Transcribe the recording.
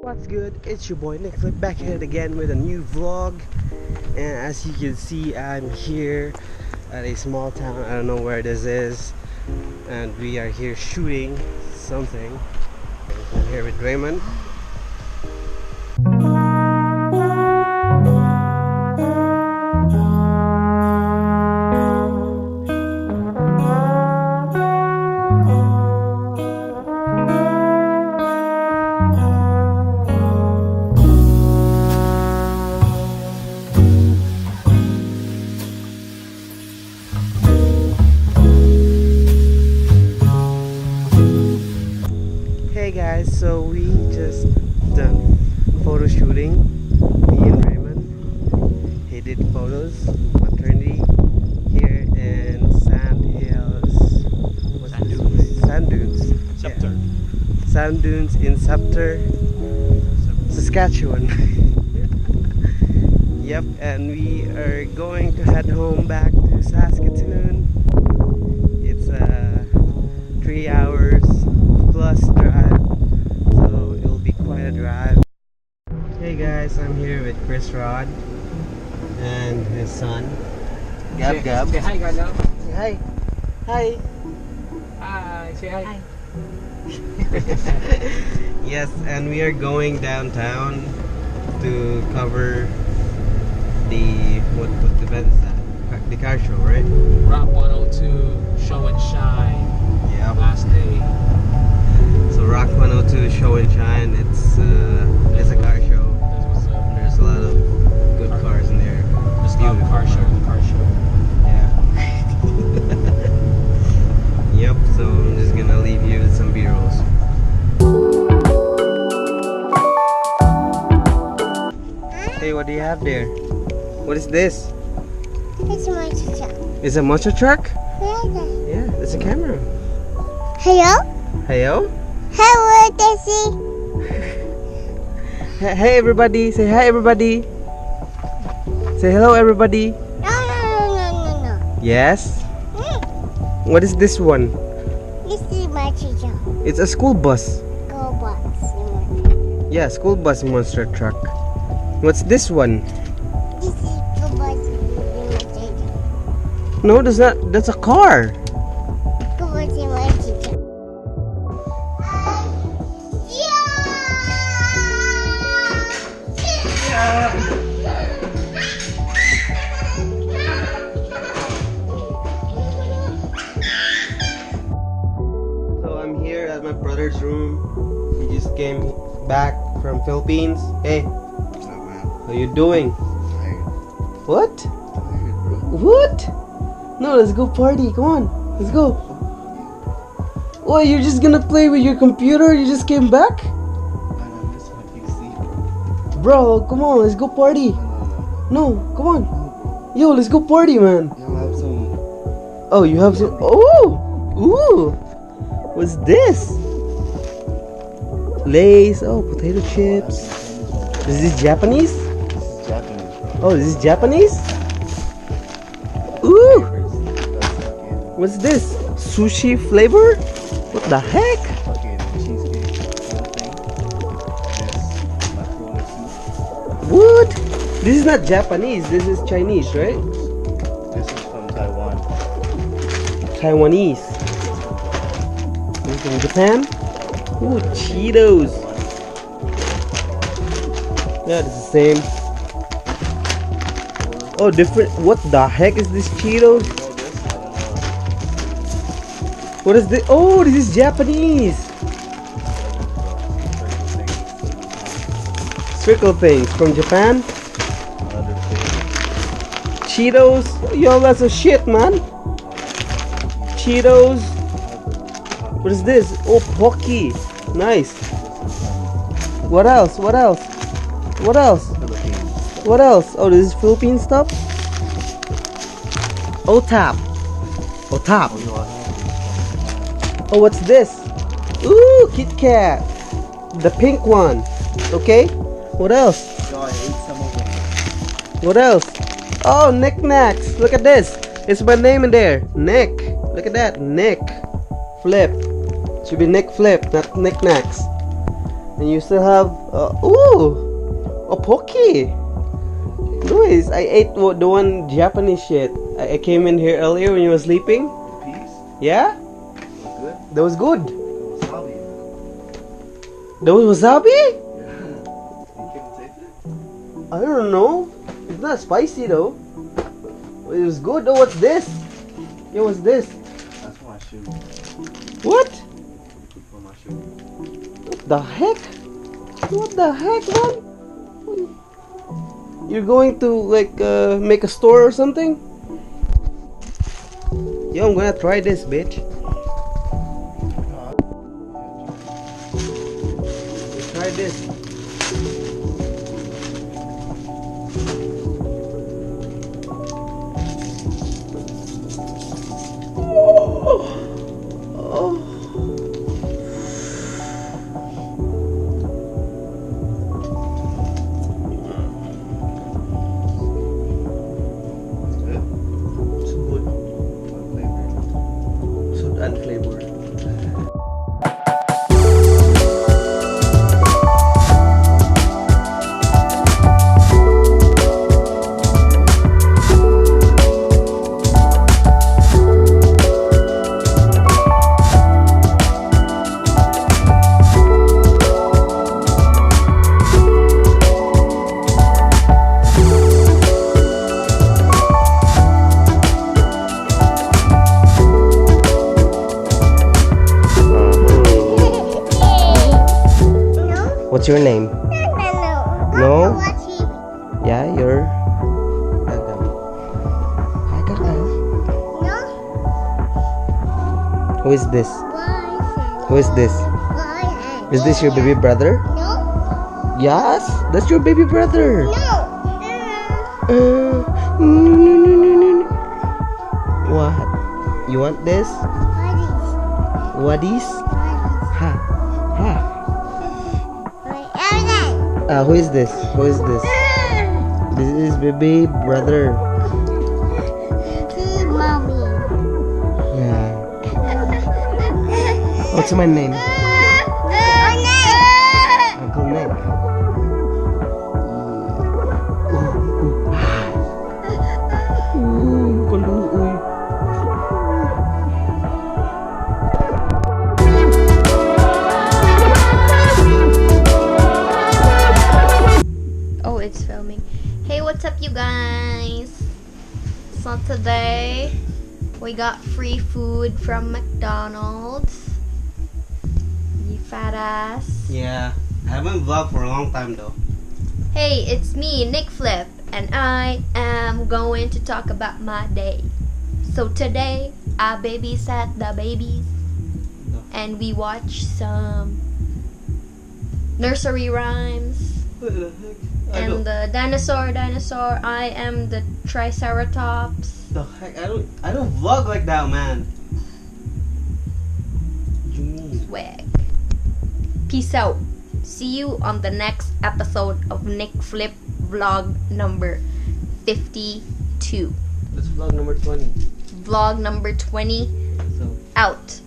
What's good? It's your boy KnickFlip back here again with a new vlog. And as you can see, I'm here at a small town. I don't know where this is, and we are here shooting something. I'm here with Raymond. Hey guys, so we just done photo shooting. Me and Raymond. He did photos maternity here in Sand Hills. What's Sand this dunes. place? Sand dunes. Scepter. Yeah. Sand dunes in Scepter, Saskatchewan. Yep, and we are going to head home back to Saskatoon. It's 3 hours plus drive, so it'll be quite a drive. Hey guys, I'm here with Chris Rod and his son Gab. Say hi, Galo. Say hi. Hi. Hi. Say hi. Yes, and we are going downtown to cover the what event is that? The car show, right? Rock 102 Show and Shine. Yeah. Last day. So Rock 102 Show and Shine. It's a car show. That's what's up. There's a lot of good cars in there. Just love car show. Car show. Yeah. Yep. So I'm just gonna leave you with some B-rolls. Hey, what do you have there? What is this? It's my teacher. It's a monster truck? Yeah, it's a camera. Hello? Hello? Hello, Daisy. Hey everybody, say hi everybody. Say hello everybody. No. Yes? Mm, What is this one? this is my teacher. It's a school bus. Go box. Yeah, school bus monster truck. What's this one? This is go box. My teacher. No, that's a car. Go box. My teacher. So I'm here at my brother's room. He just came back from Philippines. Hey, how you doing? What? What? No, let's go party. Come on, let's go. What, you're just gonna play with your computer? You just came back? Bro, come on, let's go party. No, come on. Yo, let's go party, man. Oh, you have some. Oh! Ooh! What's this? Lays. Oh, potato chips. Is this Japanese? Oh, this is Japanese? Ooh! What's this? Sushi flavor? What the heck? What? This is not Japanese, this is Chinese, right? This is from Taiwan. Taiwanese. This is from Japan? Ooh, Cheetos. Yeah, it's the same. Oh, different. What the heck is this Cheetos? What is this? Oh, this is Japanese. Circle things from Japan. Cheetos. Yo, that's a shit, man. Cheetos. What is this? Oh, Pocky. Nice. What else? What else? What else? What else? Oh, this is Philippine stuff. OTAP. OTAP. Oh, what's this? Ooh, Kit Kat. The pink one. Okay. What else? What else? Oh, knickknacks. Look at this. It's my name in there. Nick. Look at that. KnickFlip. Should be KnickFlip, not knickknacks. And you still have a Pocky. Luis, I ate the one Japanese shit. I came in here earlier when you were sleeping. Peace. Yeah? Was good. That was good. Wasabi. That was wasabi? Yeah. You can't taste it? I don't know. It's not spicy though. It was good though. What's this? Yeah, what's this? That's my shoe. What? For my shoe. What the heck? What the heck, man? You're going to like make a store or something? Yo, I'm gonna try this, bitch. Try this. And flavor. What's your name? No? Yeah, you're Gaga. Hi, Gaga. Who is this? Who is this? Is this your baby brother? No. Yes, that's your baby brother. No. No. What? You want this? What is? Ha. Ha. Who is this? Who is this? This is baby brother. Mommy. Yeah. What's my name? Uncle Nick. Kaluoy. Oh, it's filming. Hey, what's up, you guys? So today we got free food from McDonald's. You fat ass. Yeah, I haven't vlogged for a long time though. Hey, it's me, KnickFlip, and I am going to talk about my day. So today I babysat the babies and we watched some nursery rhymes. What the heck? And the dinosaur, I am the triceratops. The heck? I don't vlog like that, man. What you mean? Swag. Peace out. See you on the next episode of KnickFlip vlog number 52. That's vlog number 20. Vlog number 20 So. out.